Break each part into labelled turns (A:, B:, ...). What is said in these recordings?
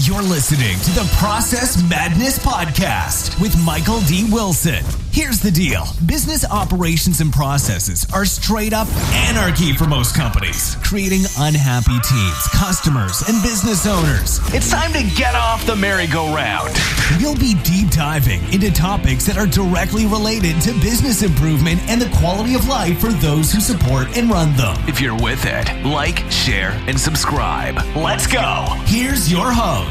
A: You're listening to the Process Madness Podcast with Michael D. Wilson. Here's the deal. Business operations and processes are straight up anarchy for most companies, creating unhappy teams, customers, and business owners. It's time to get off the merry-go-round. We'll be deep diving into topics that are directly related to business improvement and the quality of life for those who support and run them. If you're with it, like, share, and subscribe. Let's go. Here's your host.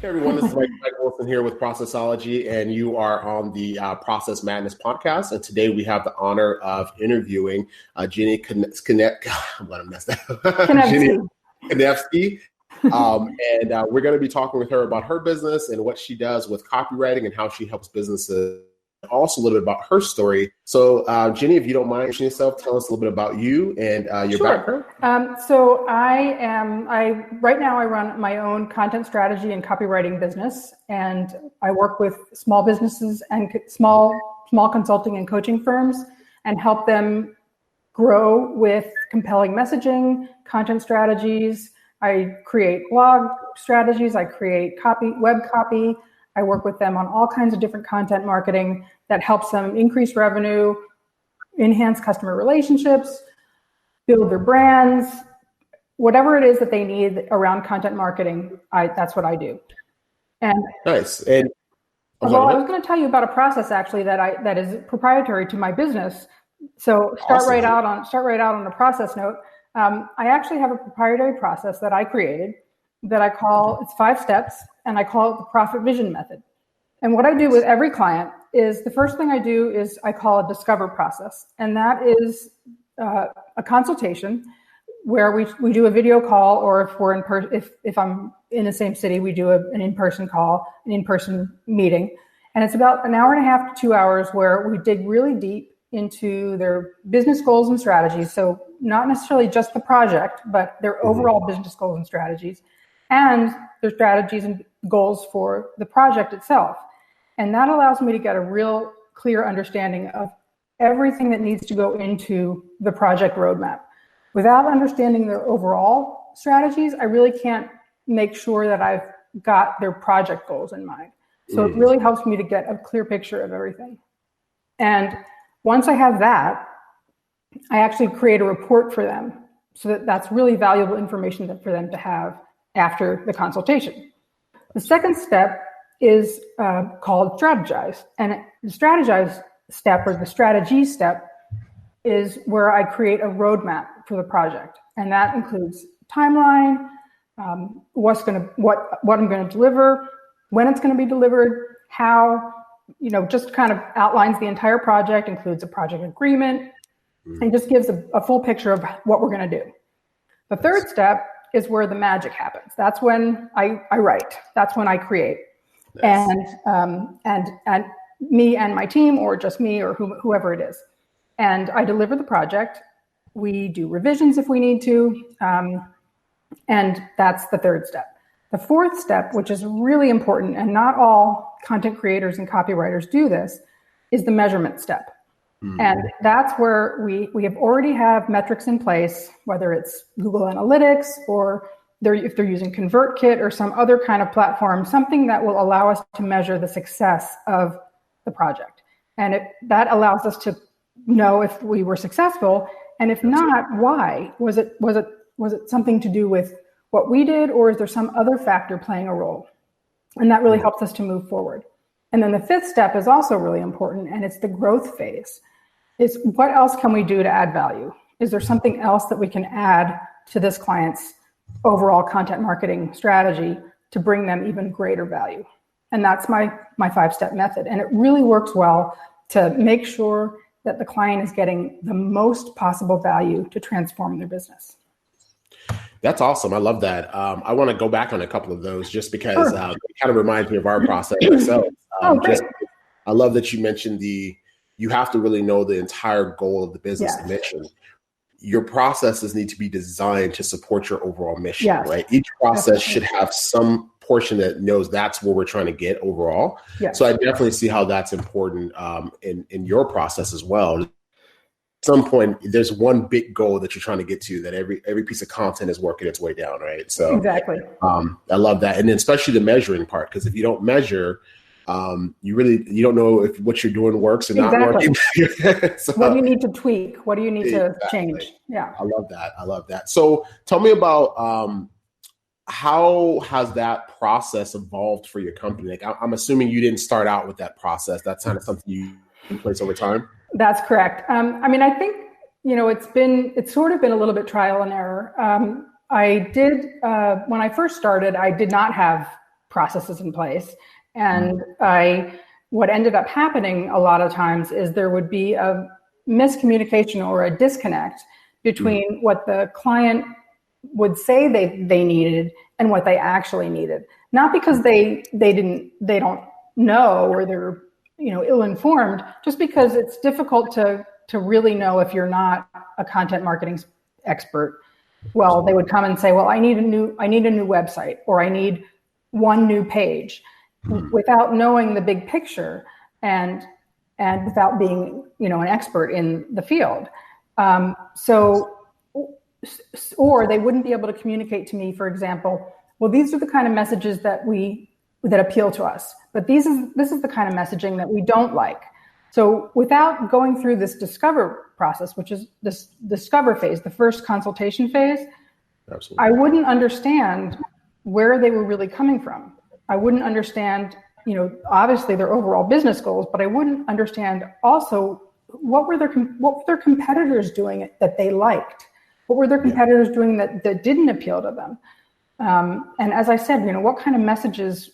B: Hey everyone, this is Mike Wilson here with Processology, and you are on the Process Madness podcast. And today we have the honor of interviewing Jenny Kanevsky. And we're going to be talking with her about her business and what she does with copywriting and how she helps businesses. Also a little bit about her story. So Jenny, if you don't mind introducing yourself, tell us a little bit about you and your background.
C: So right now I run my own content strategy and copywriting business, and I work with small businesses and small consulting and coaching firms and help them grow with compelling messaging, content strategies. I create blog strategies. I create web copy. I work with them on all kinds of different content marketing that helps them increase revenue, enhance customer relationships, build their brands, whatever it is that they need around content marketing. That's what I do. And
B: nice. And
C: I was going to tell you about a process actually that is proprietary to my business. So start right out on the process note. I actually have a proprietary process that I created that it's 5 steps, and I call it the profit vision method. And what I do with every client is the first thing I do is I call a discover process. And that is a consultation where we do a video call, or if I'm in the same city, we do an in-person call, an in-person meeting. And it's about an hour and a half to 2 hours where we dig really deep into their business goals and strategies. So not necessarily just the project, but their overall business goals and strategies, and their strategies and goals for the project itself. And that allows me to get a real clear understanding of everything that needs to go into the project roadmap. Without understanding their overall strategies, I really can't make sure that I've got their project goals in mind. So it really helps me to get a clear picture of everything. And once I have that, I actually create a report for them, so that's really valuable information for them to have after the consultation. The second step is called strategize. And the strategize step, or the strategy step, is where I create a roadmap for the project. And that includes timeline, what I'm going to deliver, when it's going to be delivered, how, just kind of outlines the entire project, includes a project agreement, and just gives a full picture of what we're going to do. The third step is where the magic happens. That's when I write. That's when I create. Nice. And me and my team, or just me, or whoever it is. And I deliver the project. We do revisions if we need to. And that's the third step. The fourth step, which is really important, and not all content creators and copywriters do this, is the measurement step. And that's where we have already have metrics in place, whether it's Google Analytics, or if they're using ConvertKit or some other kind of platform, something that will allow us to measure the success of the project. And that allows us to know if we were successful, and if not, why? Was it something to do with what we did, or is there some other factor playing a role? And that really helps us to move forward. And then the fifth step is also really important, and it's the growth phase. It's what else can we do to add value? Is there something else that we can add to this client's overall content marketing strategy to bring them even greater value? And that's my 5-step method. And it really works well to make sure that the client is getting the most possible value to transform their business.
B: That's awesome. I love that. I want to go back on a couple of those just because it kind of reminds me of our process ourselves. I love that you mentioned you have to really know the entire goal of the business mission. Your processes need to be designed to support your overall mission, right? Each process should have some portion that knows that's where we're trying to get overall. So I definitely see how that's important in your process as well. some point there's one big goal that you're trying to get to, that every piece of content is working its way down, right? So
C: exactly.
B: I love that. And then especially the measuring part, because if you don't measure, you don't know if what you're doing works or not working.
C: So, what do you need to tweak? What do you need to change? Yeah.
B: I love that. So tell me about how has that process evolved for your company? Like, I'm assuming you didn't start out with that process. That's kind of something you in place over time.
C: That's correct. I mean, I think, it's sort of been a little bit trial and error. I did, when I first started, I did not have processes in place. And what ended up happening a lot of times is there would be a miscommunication or a disconnect between what the client would say they needed and what they actually needed. Not because they don't know, or they're ill-informed, just because it's difficult to really know if you're not a content marketing expert. Well, they would come and say, well, I need a new website, or I need one new page, without knowing the big picture and without being, an expert in the field. Or they wouldn't be able to communicate to me, for example, well, these are the kind of messages that appeal to us, but this is the kind of messaging that we don't like. So without going through this discover process, which is this discover phase, the first consultation phase, absolutely, I wouldn't understand where they were really coming from. I wouldn't understand, obviously their overall business goals, but I wouldn't understand also what were their competitors doing that they liked. What were their competitors doing that didn't appeal to them? And as I said, what kind of messages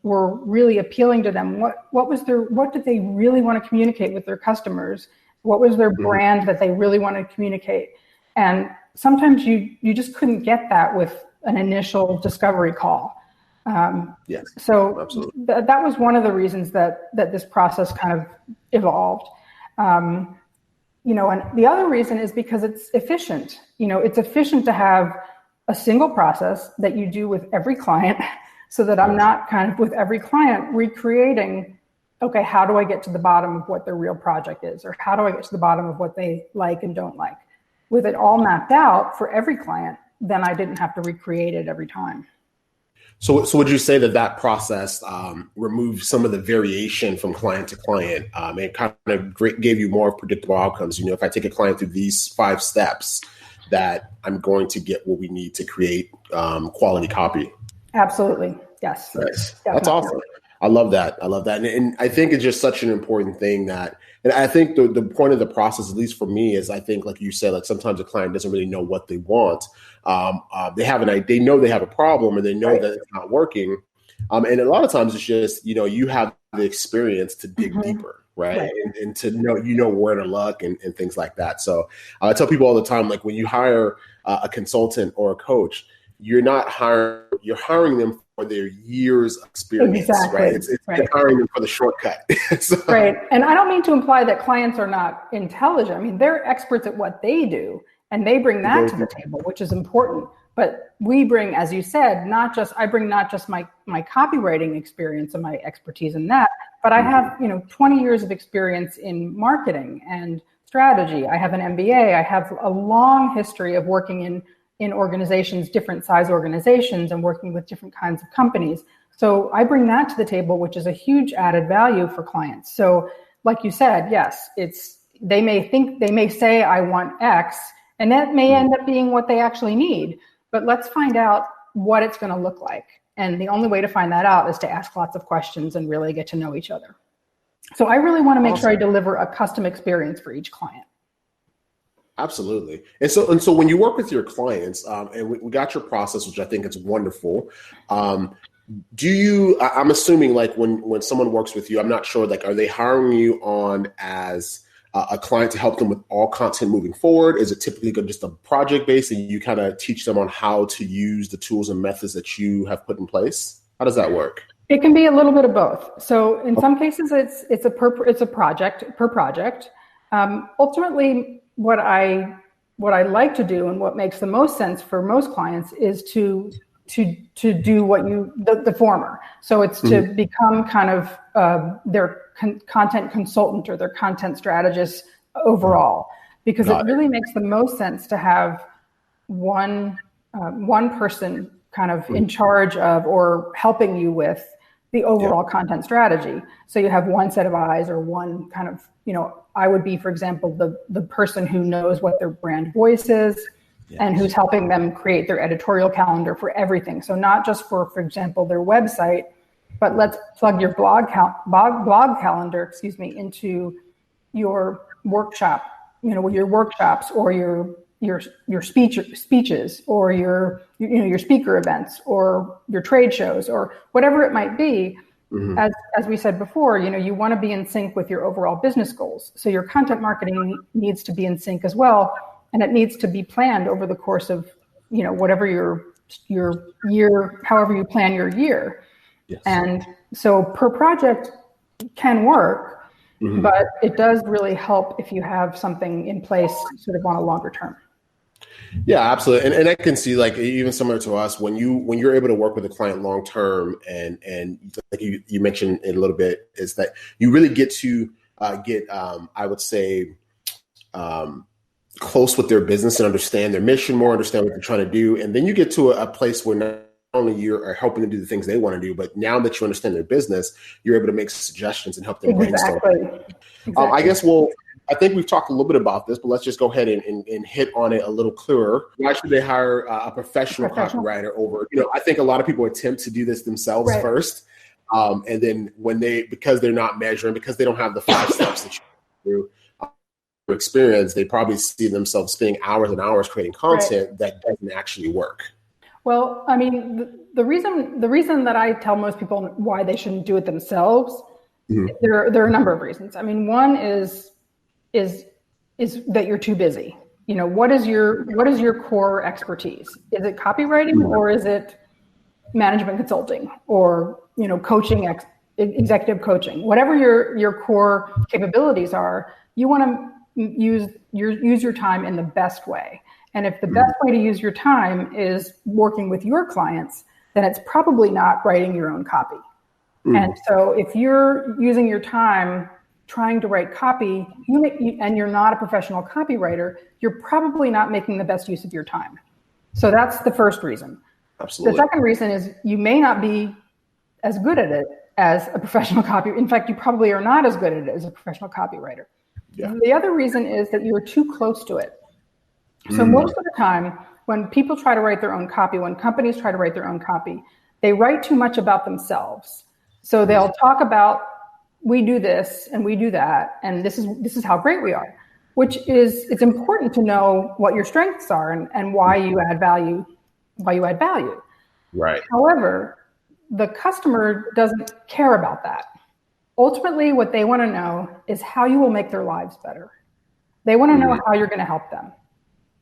C: were really appealing to them? What did they really want to communicate with their customers? What was their brand that they really wanted to communicate? And sometimes you just couldn't get that with an initial discovery call.
B: Yes.
C: So
B: absolutely.
C: That was one of the reasons that this process kind of evolved. And the other reason is because it's efficient. It's efficient to have a single process that you do with every client, so that I'm not kind of with every client recreating, okay, how do I get to the bottom of what their real project is? Or how do I get to the bottom of what they like and don't like? With it all mapped out for every client, then I didn't have to recreate it every time.
B: So would you say that process removed some of the variation from client to client? It kind of gave you more predictable outcomes. If I take a client through these 5 steps, that I'm going to get what we need to create quality copy.
C: Absolutely. Yes.
B: Nice. That's awesome. I love that. And I think it's just such an important thing and I think the point of the process, at least for me, is I think, like you said, like sometimes a client doesn't really know what they want. They know they have a problem, or they know that it's not working. And a lot of times it's just, you have the experience to dig deeper, right? And to know where to look and things like that. So I tell people all the time, like when you hire a consultant or a coach, you're hiring them for their years of experience, right? You're hiring them for the shortcut.
C: Right. And I don't mean to imply that clients are not intelligent. I mean, they're experts at what they do, and they bring that to the table, which is important. But we bring, as you said, I bring not just my copywriting experience and my expertise in that, but I have, 20 years of experience in marketing and strategy. I have an MBA. I have a long history of working in organizations, different size organizations, and working with different kinds of companies. So I bring that to the table, which is a huge added value for clients. So like you said, yes, they may say I want X, and that may end up being what they actually need, but let's find out what it's going to look like. And the only way to find that out is to ask lots of questions and really get to know each other. So I really want to make sure I deliver a custom experience for each client.
B: Absolutely. And so when you work with your clients, and we got your process, which I think is wonderful. I'm assuming like when someone works with you, I'm not sure, like, are they hiring you on as a client to help them with all content moving forward? Is it typically just a project based and you kind of teach them on how to use the tools and methods that you have put in place? How does that work?
C: It can be a little bit of both. So in some cases, it's a project per project. Ultimately, what I like to do and what makes the most sense for most clients is to do what the former. So it's to become kind of their content consultant or their content strategist overall, because it really makes the most sense to have one person kind of in charge of or helping you with the overall content strategy. So you have one set of eyes, or one kind of, I would be, for example, the person who knows what their brand voice is and who's helping them create their editorial calendar for everything. So not just for example, their website, but let's plug your blog calendar, into your workshop, your workshops or your speeches or your speaker events or your trade shows or whatever it might be. Mm-hmm. As we said before, you want to be in sync with your overall business goals. So your content marketing needs to be in sync as well, and it needs to be planned over the course of whatever your year, however you plan your year. Yes. And so per project can work, mm-hmm. but it does really help if you have something in place sort of on a longer term.
B: Yeah, absolutely. And I can see, like, even similar to us, when you're able to work with a client long term, and like you mentioned it a little bit, is that you really get to I would say close with their business and understand their mission more, understand what they're trying to do, and then you get to a place where not only you are helping them do the things they want to do, but now that you understand their business, you're able to make suggestions and help them brainstorm. Exactly. I guess I think we've talked a little bit about this, but let's just go ahead and hit on it a little clearer. Why should they hire a professional copywriter over? I think a lot of people attempt to do this themselves first. And then because they're not measuring, because they don't have the 5 steps that you do experience, they probably see themselves spending hours and hours creating content that doesn't actually work.
C: Well, I mean, the reason that I tell most people why they shouldn't do it themselves, mm-hmm. there are a number of reasons. I mean, one is that you're too busy. What is your core expertise? Is it copywriting, or is it management consulting, or coaching, executive coaching? Whatever your core capabilities are, you want to use your time in the best way. And if the best way to use your time is working with your clients, then it's probably not writing your own copy. And so if you're using your time trying to write copy, and you're not a professional copywriter, you're probably not making the best use of your time. So that's the first reason.
B: Absolutely.
C: The second reason is you may not be as good at it as a professional copywriter. In fact, you probably are not as good at it as a professional copywriter. Yeah. The other reason is that you're too close to it. So most of the time, when people try to write their own copy, when companies try to write their own copy, they write too much about themselves. So they'll talk about, we do this and we do that, and this is how great we are, it's important to know what your strengths are and why you add value.
B: Right.
C: However, the customer doesn't care about that. Ultimately, what they want to know is how you will make their lives better. They want to know how you're going to help them.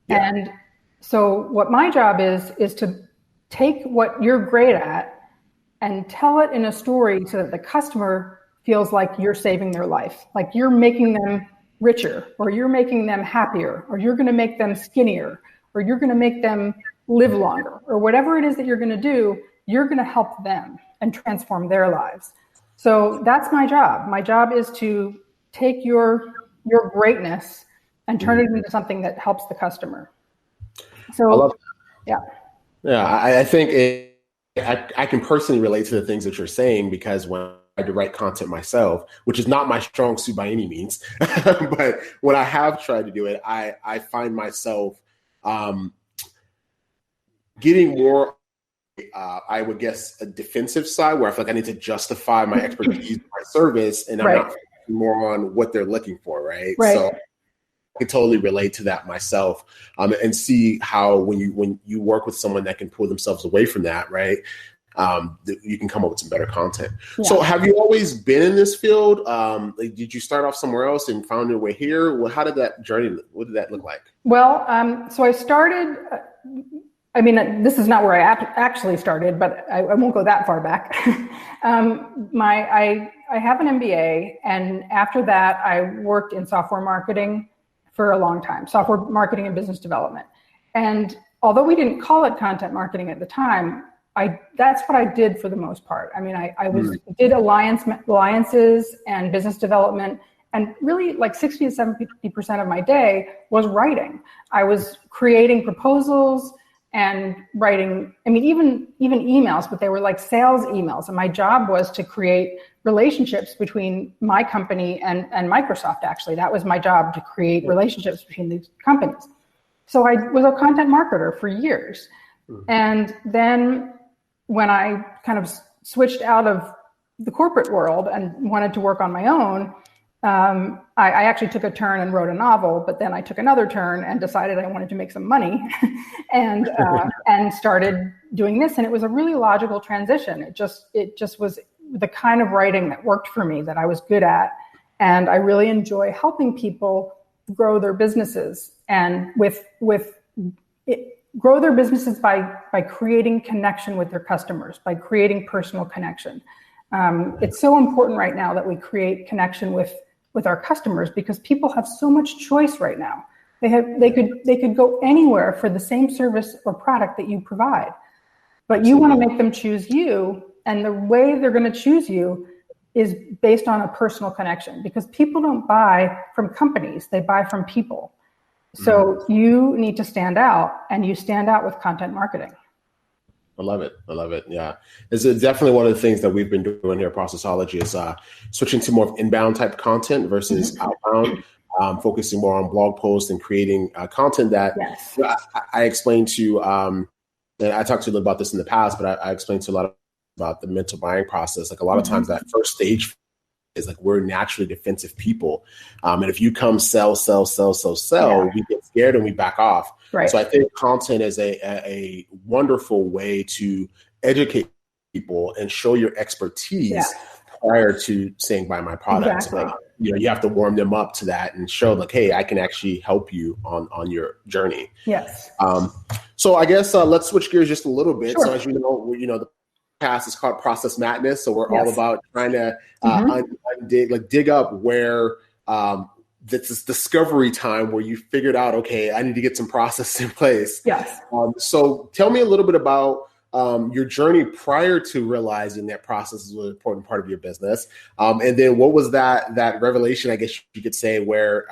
C: Yeah. And so what my job is to take what you're great at and tell it in a story so that the customer feels like you're saving their life, like you're making them richer, or you're making them happier, or you're going to make them skinnier, or you're going to make them live longer, or whatever it is that you're going to do, you're going to help them and transform their lives. So that's my job. My job is to take your greatness and turn it into something that helps the customer. So, I love that.
B: Yeah, I think I can personally relate to the things that you're saying, because when I had to write content myself, which is not my strong suit by any means, but when I have tried to do it, I find myself getting more, I would guess, a defensive side, where I feel like I need to justify my expertise, my service, and I'm not focusing more on what they're looking for, right? So I can totally relate to that myself, and see how when you work with someone that can pull themselves away from that, right, you can come up with some better content. Yeah. So have you always been in this field? Did you start off somewhere else and found your way here? Well, how did that journey, what did that look like?
C: Well, so I started, this is not where I actually started, but I won't go that far back. I have an MBA, and after that, I worked in software marketing for a long time, software marketing and business development. And although we didn't call it content marketing at the time, that's what I did for the most part. I mean, I did alliances and business development And really like 60 to 70% of my day was writing. I was creating proposals and writing, even emails, but they were like sales emails. And my job was to create relationships between my company and Microsoft, actually. That was my job, to create relationships between these companies. So I was a content marketer for years. And then when I kind of switched out of the corporate world and wanted to work on my own, I actually took a turn and wrote a novel, but then I took another turn and decided I wanted to make some money and started doing this. And it was a really logical transition. It just was the kind of writing that worked for me, that I was good at. And I really enjoy helping people grow their businesses, and grow their businesses by creating connection with their customers, by creating personal connection. It's so important right now that we create connection with our customers, because people have so much choice right now. They could go anywhere for the same service or product that you provide, but you want to make them choose you, and the way they're going to choose you is based on a personal connection, because people don't buy from companies, they buy from people. So you need to stand out, and you stand out with content marketing.
B: I love it. Yeah. It's definitely one of the things that we've been doing here at Processology is switching to more of inbound type content versus outbound, focusing more on blog posts and creating content that I explained to, and I talked to you about this in the past, but I explained to a lot about the mental buying process. Like a lot of times that first stage is like, we're naturally defensive people. And if you come sell, we get scared and we back off. Right. So I think content is a wonderful way to educate people and show your expertise prior to saying buy my product.
C: Exactly.
B: Like, you have to warm them up to that and show like, hey, I can actually help you on your journey.
C: Yes.
B: So I guess let's switch gears just a little bit.
C: Sure.
B: So as you know, the podcast is called Process Madness. So we're all about trying to dig up where this discovery time where you figured out, okay, I need to get some process in place.
C: Yes.
B: So tell me a little bit about your journey prior to realizing that process was an important part of your business. And then what was that revelation, I guess you could say, where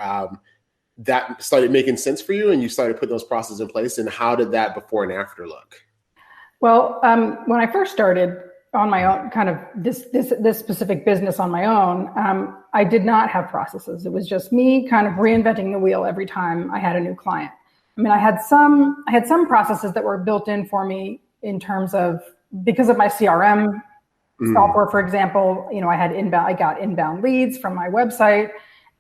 B: that started making sense for you and you started putting those processes in place, and how did that before and after look?
C: Well, when I first started on my own, kind of this specific business on my own, I did not have processes. It was just me kind of reinventing the wheel every time I had a new client. I mean, I had some processes that were built in for me in terms of, because of my CRM software, for example. I got inbound leads from my website,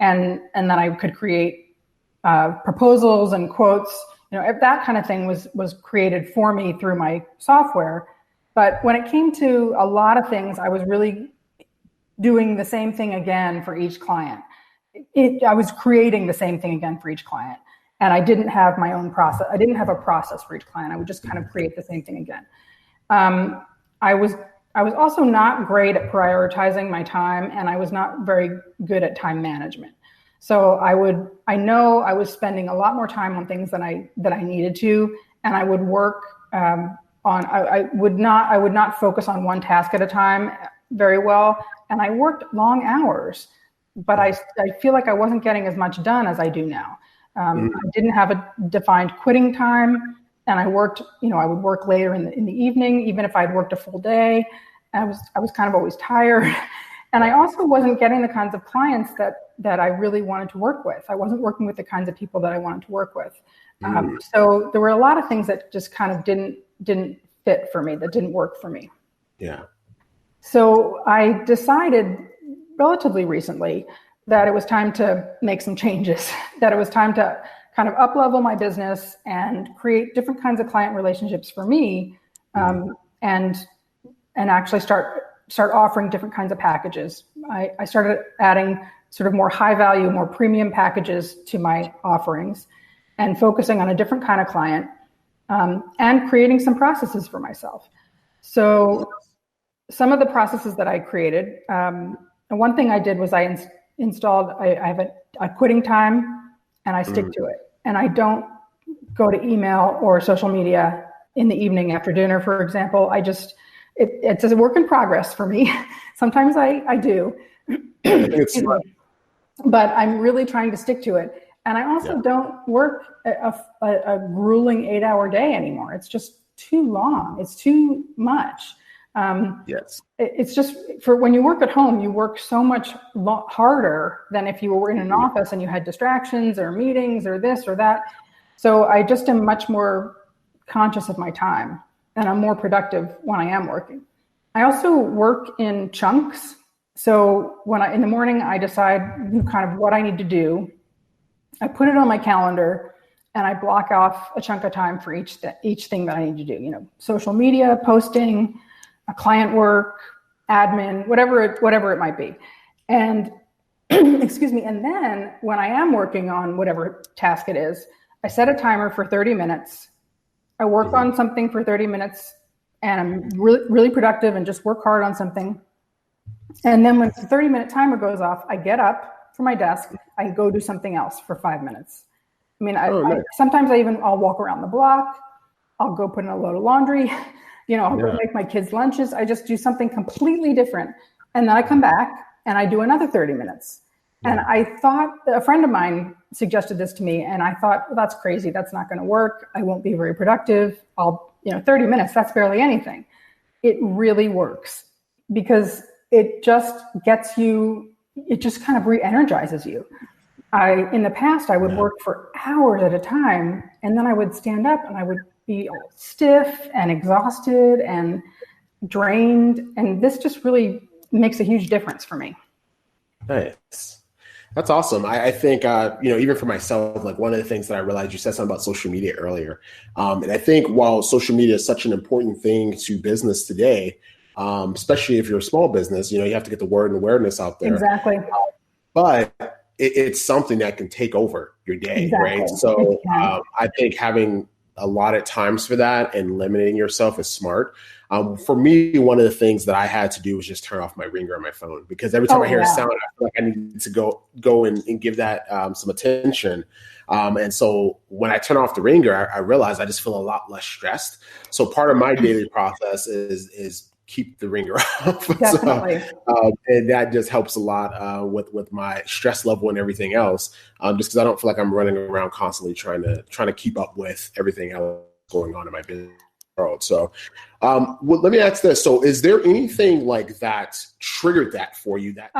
C: and then I could create proposals and quotes. That kind of thing was created for me through my software. But when it came to a lot of things, I was really doing the same thing again for each client. I was creating the same thing again for each client. And I didn't have my own process. I didn't have a process for each client. I would just kind of create the same thing again. I was also not great at prioritizing my time, and I was not very good at time management. So I know I was spending a lot more time on things that I needed to, and I would work I would not focus on one task at a time very well, and I worked long hours, but I feel like I wasn't getting as much done as I do now. I didn't have a defined quitting time, and I worked. I would work later in the evening, even if I'd worked a full day. I was kind of always tired. And I also wasn't getting the kinds of clients that I really wanted to work with. I wasn't working with the kinds of people that I wanted to work with. So there were a lot of things that just kind of didn't fit for me, that didn't work for me.
B: Yeah.
C: So I decided relatively recently that it was time to make some changes, that it was time to kind of up-level my business and create different kinds of client relationships for me, and actually start offering different kinds of packages. I started adding sort of more high value, more premium packages to my offerings, and focusing on a different kind of client, and creating some processes for myself. So some of the processes that I created, one thing I did was I have a quitting time, and I stick to it. And I don't go to email or social media in the evening after dinner, for example. It's a work in progress for me. Sometimes I do.
B: I think it's
C: but I'm really trying to stick to it. And I also don't work a grueling 8-hour day anymore. It's just too long. It's too much. It's just for when you work at home, you work so much harder than if you were in an office and you had distractions or meetings or this or that. So I just am much more conscious of my time, and I'm more productive when I am working. I also work in chunks. So in the morning, I decide kind of what I need to do. I put it on my calendar and I block off a chunk of time for each thing that I need to do, social media, posting, client work, admin, whatever it might be. And excuse me. And then when I am working on whatever task it is, I set a timer for 30 minutes. I work on something for 30 minutes and I'm really, really productive and just work hard on something. And then when the 30-minute timer goes off, I get up from my desk, I go do something else for 5 minutes. I mean, sometimes I'll walk around the block. I'll go put in a load of laundry. I'll go make my kids lunches. I just do something completely different. And then I come back and I do another 30 minutes. And I thought, a friend of mine suggested this to me, and I thought, well, that's crazy. That's not going to work. I won't be very productive. 30 minutes, that's barely anything. It really works because it just gets you, it just kind of re-energizes you. In the past, I would work for hours at a time, and then I would stand up and I would be all stiff and exhausted and drained. And this just really makes a huge difference for me.
B: Nice. That's awesome. I think, even for myself, like one of the things that I realized, you said something about social media earlier. And I think while social media is such an important thing to business today, especially if you're a small business, you have to get the word and awareness out there.
C: Exactly.
B: But it's something that can take over your day, right? So I think having allotted times for that and limiting yourself is smart. For me, one of the things that I had to do was just turn off my ringer on my phone, because every time I hear a sound, I feel like I need to go and give that some attention. And so when I turn off the ringer, I realize I just feel a lot less stressed. So part of my daily process is keep the ringer off.
C: Definitely.
B: And that just helps a lot with my stress level and everything else, just because I don't feel like I'm running around constantly trying to keep up with everything else going on in my business world. So let me ask this. So is there anything like that triggered that for you? That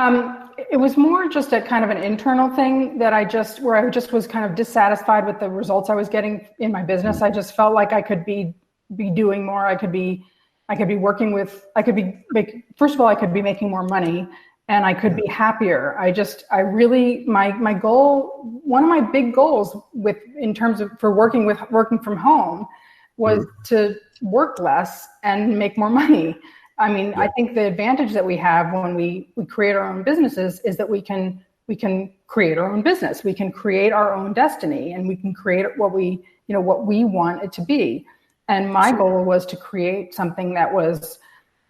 C: it was more just a kind of an internal thing that I just was kind of dissatisfied with the results I was getting in my business. I just felt like I could be doing more. I could be working with, first of all, I could be making more money and I could be happier. My goal, one of my big goals in terms of working from home was to work less and make more money. I mean, I think the advantage that we have when we create our own businesses is that we can create our own business. We can create our own destiny, and we can create what we want it to be. And my goal was to create something that was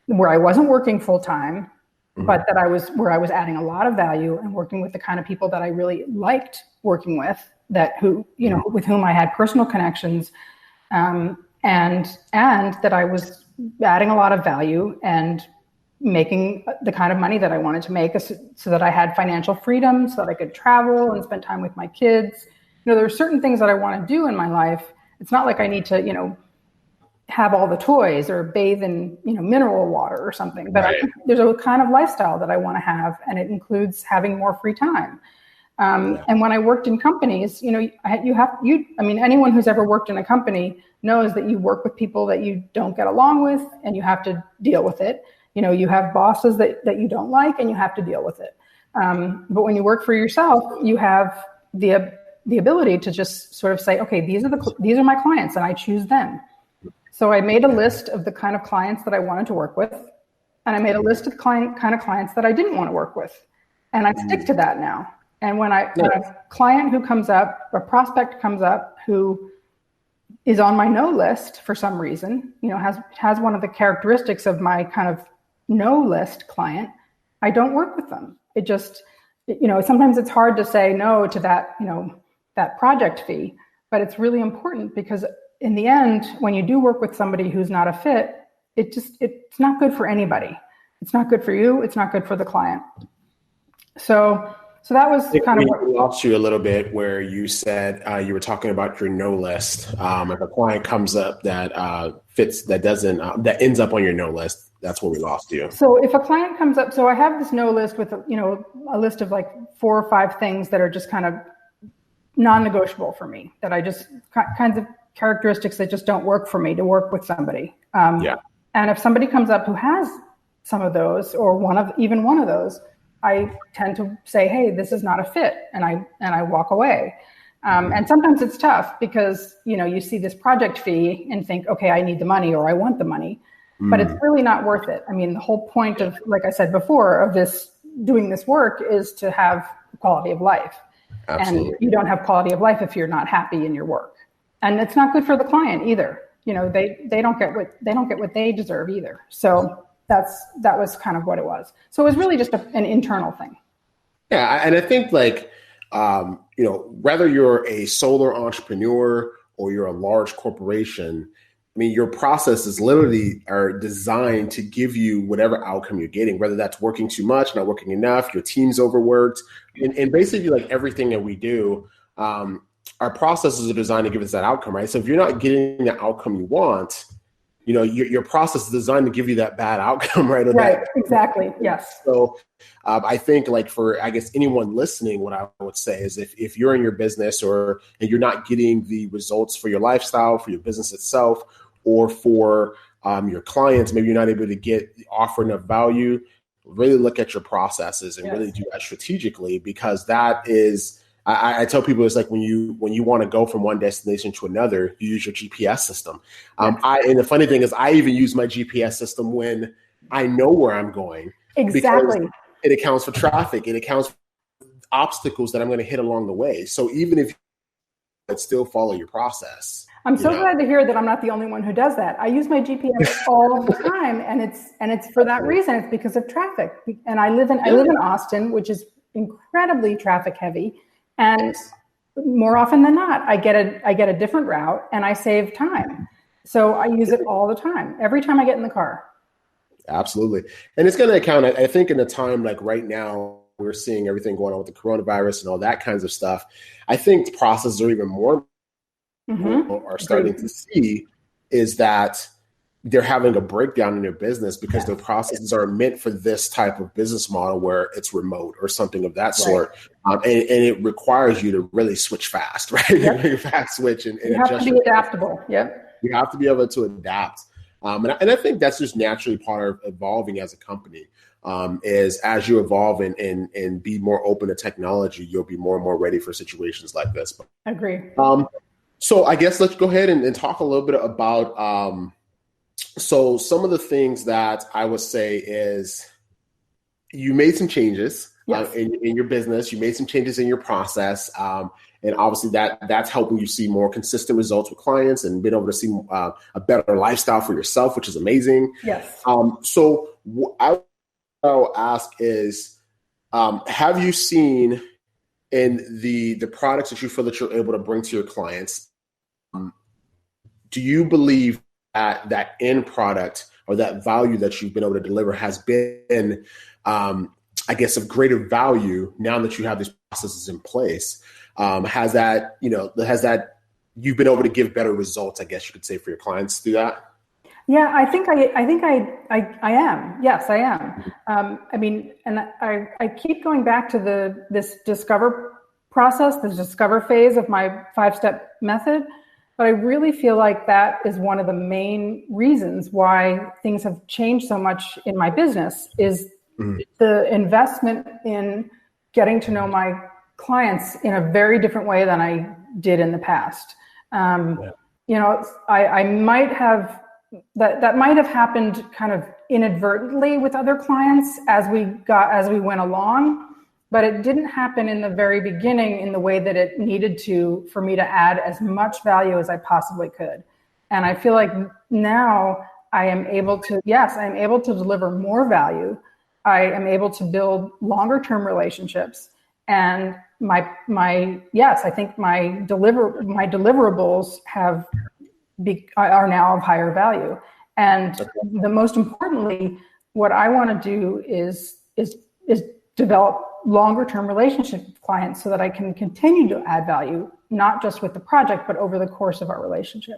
C: where I wasn't working full time, but where I was adding a lot of value and working with the kind of people that I really liked working with, with whom I had personal connections, and that I was adding a lot of value and making the kind of money that I wanted to make, so that I had financial freedom, so that I could travel and spend time with my kids. There are certain things that I want to do in my life. It's not like I need to, have all the toys or bathe in, mineral water or something, but there's a kind of lifestyle that I want to have, and it includes having more free time. And when I worked in companies, anyone who's ever worked in a company knows that you work with people that you don't get along with, and you have to deal with it. You have bosses that you don't like, and you have to deal with it. But when you work for yourself, you have the ability to just sort of say, okay, these are my clients, and I choose them. So I made a list of the kind of clients that I wanted to work with, and I made a list of the kind of clients that I didn't want to work with, and I stick to that now. And when a client who comes up, a prospect comes up who is on my no list for some reason, has one of the characteristics of my kind of no list client, I don't work with them. It just, sometimes it's hard to say no to that, that project fee, but it's really important, because in the end, when you do work with somebody who's not a fit, it's not good for anybody. It's not good for you. It's not good for the client. So So that was kind of
B: what lost you a little bit, where you said you were talking about your no list. If a client comes up that that ends up on your no list, that's where we lost you.
C: So if a client comes up, so I have this no list with a list of like 4 or 5 things that are just kind of non-negotiable for me, that I just kinds of characteristics that just don't work for me to work with somebody. And if somebody comes up who has some of those, or one of those, I tend to say, hey, this is not a fit. And I walk away. And sometimes it's tough because, you see this project fee and think, okay, I need the money, or I want the money, but it's really not worth it. I mean, the whole point of, like I said before, of doing this work is to have quality of life. Absolutely. And you don't have quality of life if you're not happy in your work. And it's not good for the client either. They don't get what they deserve either. So that was kind of what it was. So it was really just an internal thing.
B: Yeah. And I think whether you're a solo entrepreneur or you're a large corporation, I mean, your processes literally are designed to give you whatever outcome you're getting, whether that's working too much, not working enough, your team's overworked, and basically like everything that we do, our processes are designed to give us that outcome, right? So if you're not getting the outcome you want, your process is designed to give you that bad outcome, right?
C: Right, exactly, yes.
B: So I think for, I guess, anyone listening, what I would say is if you're in your business and you're not getting the results for your lifestyle, for your business itself, or for your clients, maybe you're not able to offer enough value, really look at your processes and really do that strategically, because that is, I tell people, it's like when you want to go from one destination to another, you use your GPS system. And the funny thing is, I even use my GPS system when I know where I'm going.
C: Exactly.
B: It accounts for traffic. It accounts for obstacles that I'm going to hit along the way. So even if you still follow your process.
C: I'm so glad to hear that I'm not the only one who does that. I use my GPS all the time, and it's for that reason. It's because of traffic. And I live in Austin, which is incredibly traffic heavy. And more often than not, I get a different route and I save time. So I use it all the time, every time I get in the car.
B: Absolutely. And it's going to account, I think, in a time like right now, we're seeing everything going on with the coronavirus and all that kinds of stuff. I think processes are even more are starting to see is that they're having a breakdown in their business because their processes are meant for this type of business model where it's remote or something of that sort. And it requires you to really switch fast, right?
C: Yep.
B: Fast switch and
C: you have to be adaptable. Yep.
B: You have to be able to adapt. And I think that's just naturally part of evolving as a company. Is as you evolve and be more open to technology, you'll be more and more ready for situations like this.
C: Agree.
B: So I guess let's go ahead and talk a little bit about so some of the things that I would say is you made some changes in your business. You made some changes in your process. And obviously that's helping you see more consistent results with clients and being able to see a better lifestyle for yourself, which is amazing.
C: Yes.
B: So I'll ask is, have you seen in the products that you feel that you're able to bring to your clients, do you believe that end product or that value that you've been able to deliver has been, I guess, of greater value now that you have these processes in place? Has that you've been able to give better results, I guess you could say, for your clients through that?
C: Yeah, I think I am. Yes, I am. I mean, and I keep going back to this discover process, the discover phase of my 5-step method. But I really feel like that is one of the main reasons why things have changed so much in my business is the investment in getting to know my clients in a very different way than I did in the past. I might have that might have happened kind of inadvertently with other clients as we went along, but it didn't happen in the very beginning in the way that it needed to for me to add as much value as I possibly could. And I feel like now I am able to deliver more value. I am able to build longer term relationships. And I think my deliverables are now of higher value. And the most importantly, what I want to do is develop longer term relationships with clients so that I can continue to add value, not just with the project, but over the course of our relationship.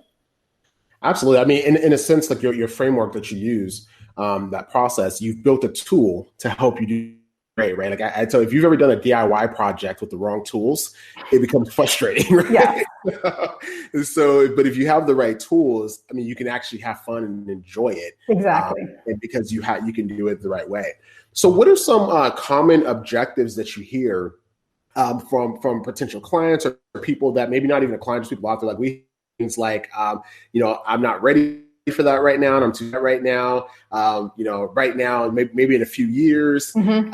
B: Absolutely. I mean, in a sense, like your framework that you use, that process, you've built a tool to help you do great, right? Like I tell you, if you've ever done a DIY project with the wrong tools, it becomes frustrating, right?
C: Yeah.
B: So, but if you have the right tools, I mean, you can actually have fun and enjoy it.
C: Exactly.
B: And because you can do it the right way. So what are some common objectives that you hear from potential clients or people that maybe not even a client, just people out there like things like, I'm not ready for that right now, and I'm too right now. Right now, maybe in a few years.
C: Mm-hmm.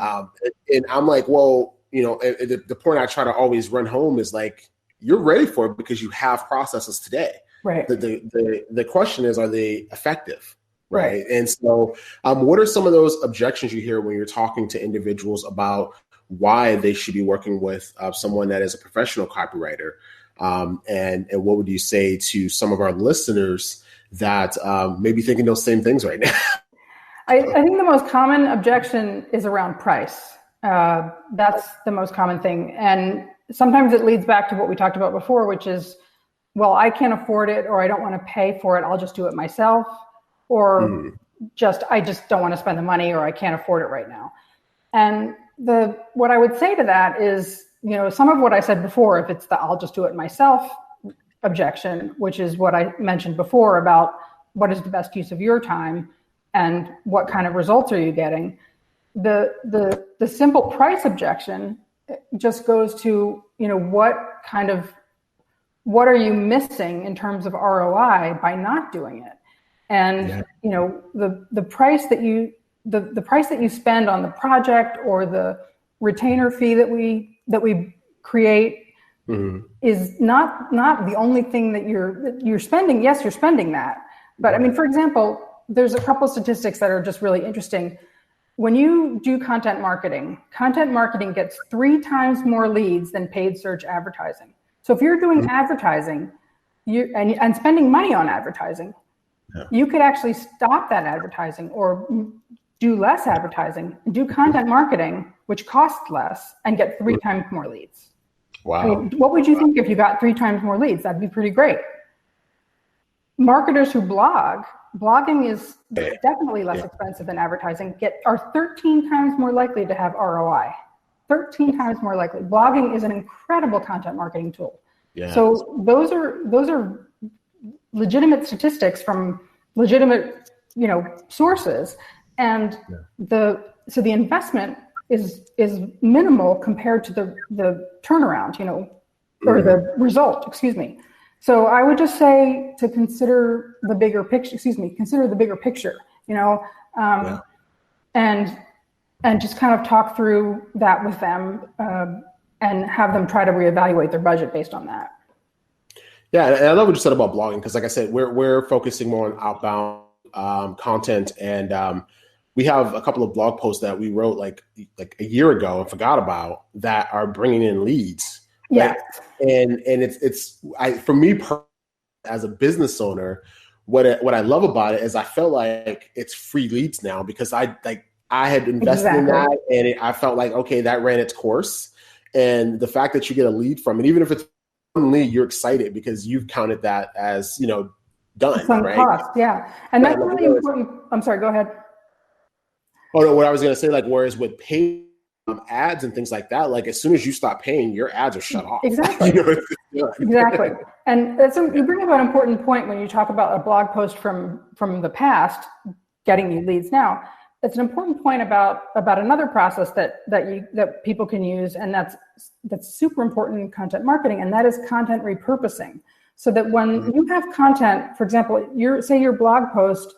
B: And I'm like, well, the point I try to always run home is like, you're ready for it because you have processes today.
C: Right.
B: The question is, are they effective?
C: Right.
B: And so, what are some of those objections you hear when you're talking to individuals about why they should be working with someone that is a professional copywriter? And what would you say to some of our listeners that may be thinking those same things right now?
C: I think the most common objection is around price. That's the most common thing. And sometimes it leads back to what we talked about before, which is, well, I can't afford it, or I don't want to pay for it. I'll just do it myself. Or I just don't want to spend the money, or I can't afford it right now. And what I would say to that is, some of what I said before, if it's the I'll just do it myself objection, which is what I mentioned before about what is the best use of your time and what kind of results are you getting. The simple price objection just goes to, what are you missing in terms of ROI by not doing it? And, the price that you spend on the project or the retainer fee that we create is not the only thing that you're spending. Yes, you're spending that. But I mean, for example, there's a couple statistics that are just really interesting. When you do content marketing gets 3 times more leads than paid search advertising. So if you're doing advertising and spending money on advertising, you could actually stop that advertising or do less advertising, do content marketing, which costs less, and get 3 times more leads.
B: Wow.
C: I mean, what would you think if you got 3 times more leads? That'd be pretty great. Marketers who blogging is definitely less expensive than advertising, are 13 times more likely to have ROI. 13 times more likely. Blogging is an incredible content marketing tool. Yeah. So those are legitimate statistics from legitimate, sources. And so the investment is minimal compared to the turnaround, or the result, excuse me. So I would just say to consider the bigger picture, and just kind of talk through that with them, and have them try to reevaluate their budget based on that.
B: Yeah, and I love what you said about blogging, because like I said, we're focusing more on outbound content, and we have a couple of blog posts that we wrote like a year ago and forgot about that are bringing in leads.
C: Yeah,
B: right? And it's for me as a business owner, what I love about it is I felt like it's free leads now, because I had invested in that, and I felt like, okay, that ran its course, and the fact that you get a lead from it, even if it's lead, you're excited because you've counted that as done.
C: Some
B: right?
C: cost, yeah, and that's really important. I'm sorry, go ahead.
B: Oh no, what I was going to say, like, whereas with paid ads and things like that, like as soon as you stop paying, your ads are shut off.
C: Exactly. Exactly. And you bring up an important point when you talk about a blog post from the past getting you leads now. It's an important point about another process that people can use, and that's super important in content marketing, and that is content repurposing. So that when you have content, for example, your blog post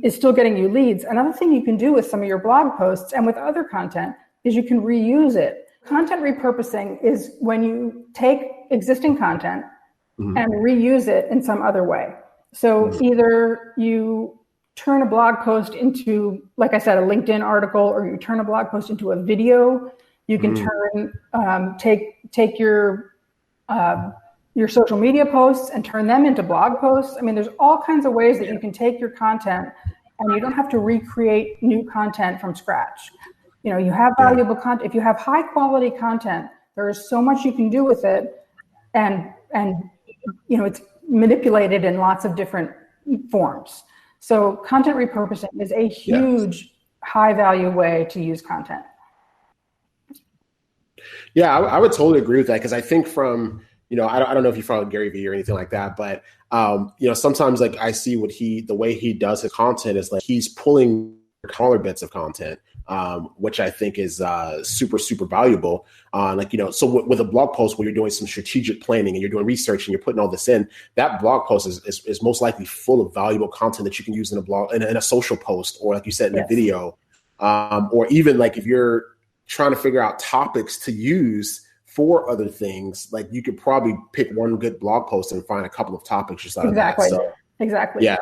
C: is still getting you leads. Another thing you can do with some of your blog posts and with other content is you can reuse it. Content repurposing is when you take existing content and reuse it in some other way. So either you turn a blog post into, like I said, a LinkedIn article, or you turn a blog post into a video. You can take your social media posts and turn them into blog posts. I mean, there's all kinds of ways that you can take your content, and you don't have to recreate new content from scratch. You have valuable content. If you have high quality content, there is so much you can do with it, and it's manipulated in lots of different forms. So content repurposing is a huge high value way to use content.
B: Yeah, I would totally agree with that, because I think from, I don't know if you follow Gary Vee or anything like that, but sometimes like I see the way he does his content is like he's pulling smaller bits of content, which I think is super, super valuable. So with a blog post where you're doing some strategic planning and you're doing research and you're putting all this in, that blog post is most likely full of valuable content that you can use in a blog, in a social post, or like you said, in a video, or even like if you're trying to figure out topics to use for other things, like you could probably pick one good blog post and find a couple of topics just out of that. So,
C: exactly.
B: Yeah.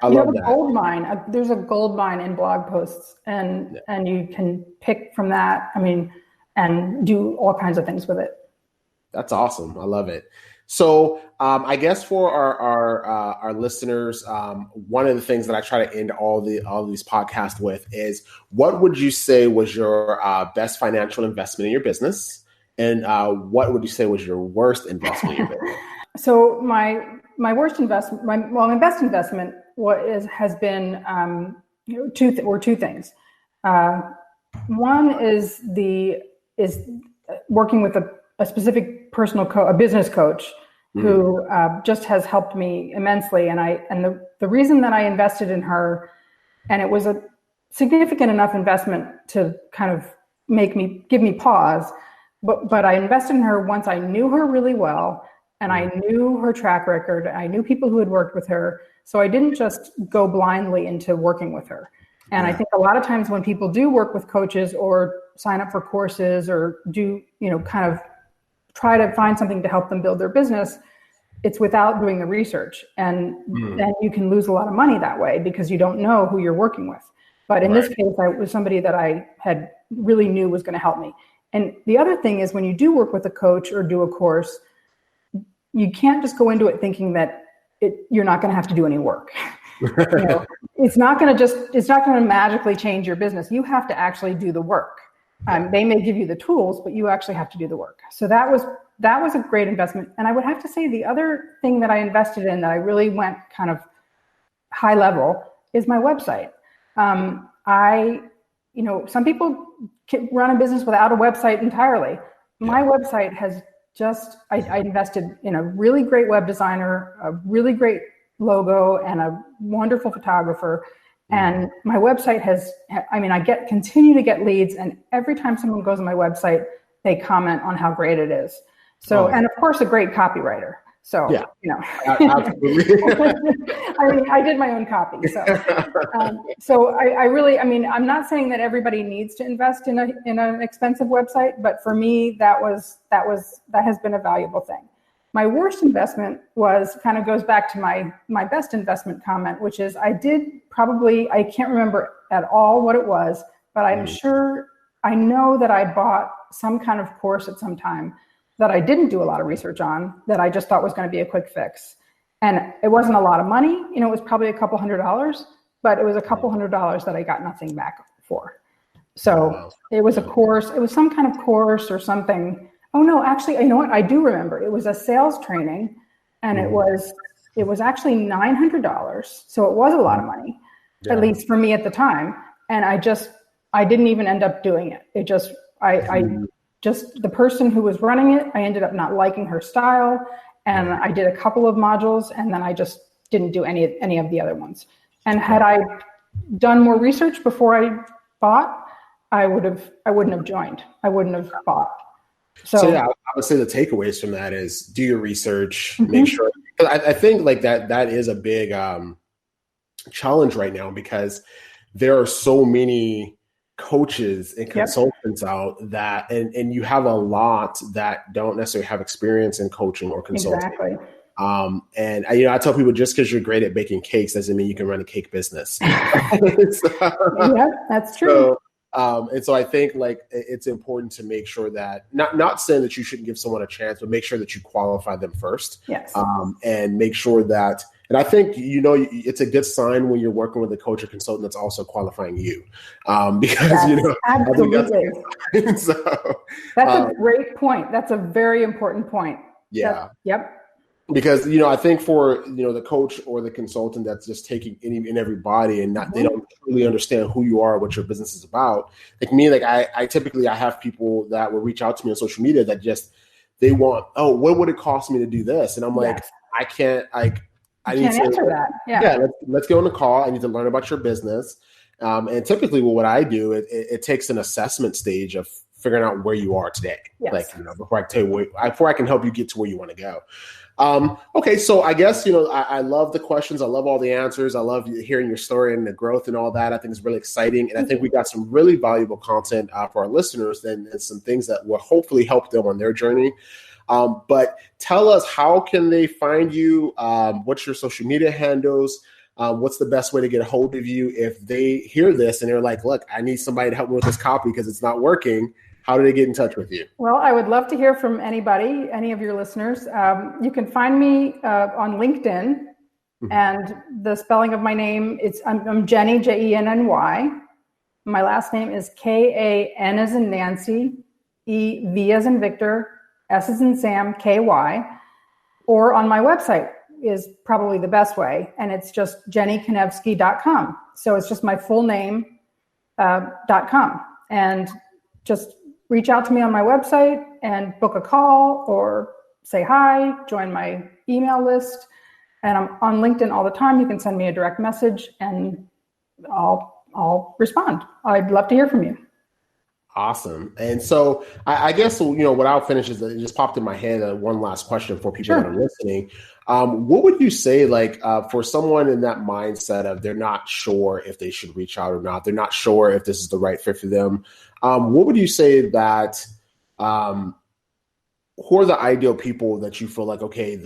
C: I
B: love that.
C: Gold mine. There's a gold mine in blog posts, and you can pick from that. And do all kinds of things with it.
B: That's awesome. I love it. So I guess for our listeners, one of the things that I try to end all these podcasts with is, what would you say was your best financial investment in your business, and what would you say was your worst investment in your business? So
C: my worst investment, my best investment has been two things. One is working with a specific a business coach who just has helped me immensely. And the reason that I invested in her, and it was a significant enough investment to kind of give me pause, but I invested in her once I knew her really well, and I knew her track record. I knew people who had worked with her. So I didn't just go blindly into working with her. And I think a lot of times when people do work with coaches or sign up for courses or do, kind of try to find something to help them build their business, it's without doing the research. And then you can lose a lot of money that way because you don't know who you're working with. But in this case, I was somebody that I had really knew was going to help me. And the other thing is, when you do work with a coach or do a course, you can't just go into it thinking that you're not going to have to do any work. It's not going to magically change your business. You have to actually do the work. They may give you the tools, but you actually have to do the work. So that was a great investment. And I would have to say the other thing that I invested in that I really went kind of high level is my website. Some people run a business without a website entirely. My website has I invested in a really great web designer, a really great logo, and a wonderful photographer. And my website I continue to get leads, and every time someone goes on my website, they comment on how great it is. So, and of course, a great copywriter. So,
B: absolutely.
C: I did my own copy. So, I really, I'm not saying that everybody needs to invest in an expensive website, but for me, that has been a valuable thing. My worst investment goes back to my best investment comment, which is I can't remember at all what it was, but I'm sure I know that I bought some kind of course at some time that I didn't do a lot of research on, that I just thought was going to be a quick fix. And it wasn't a lot of money. It was probably a couple $100, but it was a couple $100 that I got nothing back for. So it was a course. It was some kind of course or something. Oh no, actually, you know what? I do remember. It was a sales training, and it was actually $900. So it was a lot of money, at least for me at the time. And I didn't even end up doing it. The person who was running it, I ended up not liking her style, and I did a couple of modules, and then I just didn't do any of the other ones. And had I done more research before I bought, I wouldn't have joined. I wouldn't have bought.
B: So I would say the takeaways from that is do your research, make sure. I think like that is a big challenge right now, because there are so many coaches and consultants out that, and you have a lot that don't necessarily have experience in coaching or consulting. Exactly. And I tell people, just because you're great at baking cakes doesn't mean you can run a cake business.
C: Yeah, that's true.
B: And so I think like it's important to make sure that not saying that you shouldn't give someone a chance, but make sure that you qualify them first.
C: Yes.
B: And make sure that And I think, it's a good sign when you're working with a coach or consultant that's also qualifying you. Because,
C: absolutely.
B: I think that's
C: a great point. That's a very important point.
B: Yeah.
C: Yep.
B: Because, I think for, the coach or the consultant that's just taking any and everybody and they don't truly understand who you are, what your business is about. Like me, I typically have people that will reach out to me on social media that they want, what would it cost me to do this? And I'm like, I can't, I need to
C: answer that. Yeah.
B: Let's go on the call. I need to learn about your business. And typically what I do, it takes an assessment stage of figuring out where you are today. Yes. Before I tell you before I can help you get to where you want to go. Okay, so I guess, I love the questions. I love all the answers. I love hearing your story and the growth and all that. I think it's really exciting. And I think we got some really valuable content for our listeners and some things that will hopefully help them on their journey. But tell us, how can they find you? What's your social media handles? What's the best way to get a hold of you if they hear this and they're like, look, I need somebody to help me with this copy because it's not working. How do they get in touch with you? Well,
C: I would love to hear from anybody, any of your listeners. You can find me on LinkedIn, and the spelling of my name, I'm Jenny, Jenny. My last name is Kan as in Nancy, V as in Victor, S as in Sam, KY, or on my website is probably the best way. And it's just jennykanevsky.com. So it's just my full name, .com. And just reach out to me on my website and book a call or say hi, join my email list. And I'm on LinkedIn all the time. You can send me a direct message and I'll respond. I'd love to hear from you.
B: Awesome. And so I guess, what I'll finish is that it just popped in my head. One last question for people that are listening. What would you say, for someone in that mindset of they're not sure if they should reach out or not, they're not sure if this is the right fit for them. What would you say that, who are the ideal people that you feel like, okay,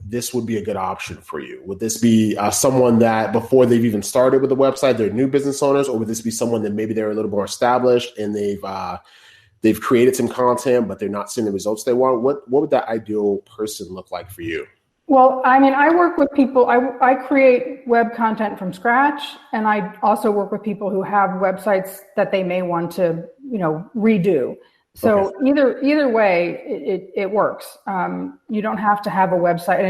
B: this would be a good option for you? Would this be someone that before they've even started with the website, they're new business owners, or would this be someone that maybe they're a little more established and they've created some content, but they're not seeing the results they want? What would that ideal person look like for you?
C: Well, I work with people, I create web content from scratch, and I also work with people who have websites that they may want to, redo. So either way, it works. You don't have to have a website,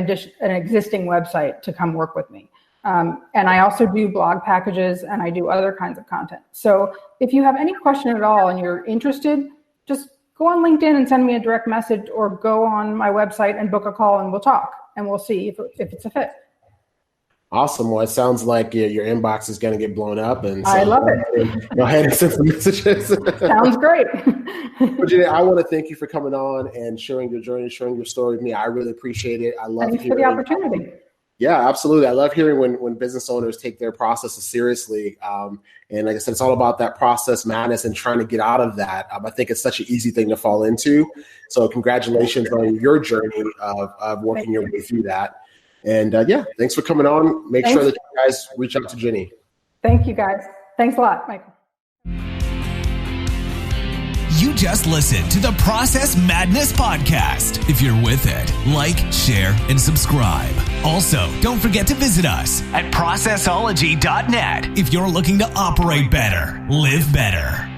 C: an existing website to come work with me. And I also do blog packages and I do other kinds of content. So if you have any question at all and you're interested, just go on LinkedIn and send me a direct message, or go on my website and book a call and we'll talk and we'll see if it's a fit.
B: Awesome. Well, it sounds like your inbox is going to get blown up, and so
C: I love it.
B: Go ahead and send some messages.
C: Sounds great.
B: But Jenny, I want to thank you for coming on and sharing your journey, sharing your story with me. I really appreciate it. I love
C: Thanks for the opportunity.
B: Yeah, absolutely. I love hearing when business owners take their processes seriously. And like I said, it's all about that process madness and trying to get out of that. I think it's such an easy thing to fall into. So congratulations on your journey of working your way through that. And thanks for coming on. Make sure that you guys reach out to Jenny.
C: Thank you, guys. Thanks a lot, Michael.
A: You just listened to the Process Madness podcast. If you're with it, like, share, and subscribe. Also, don't forget to visit us at processology.net if you're looking to operate better, live better.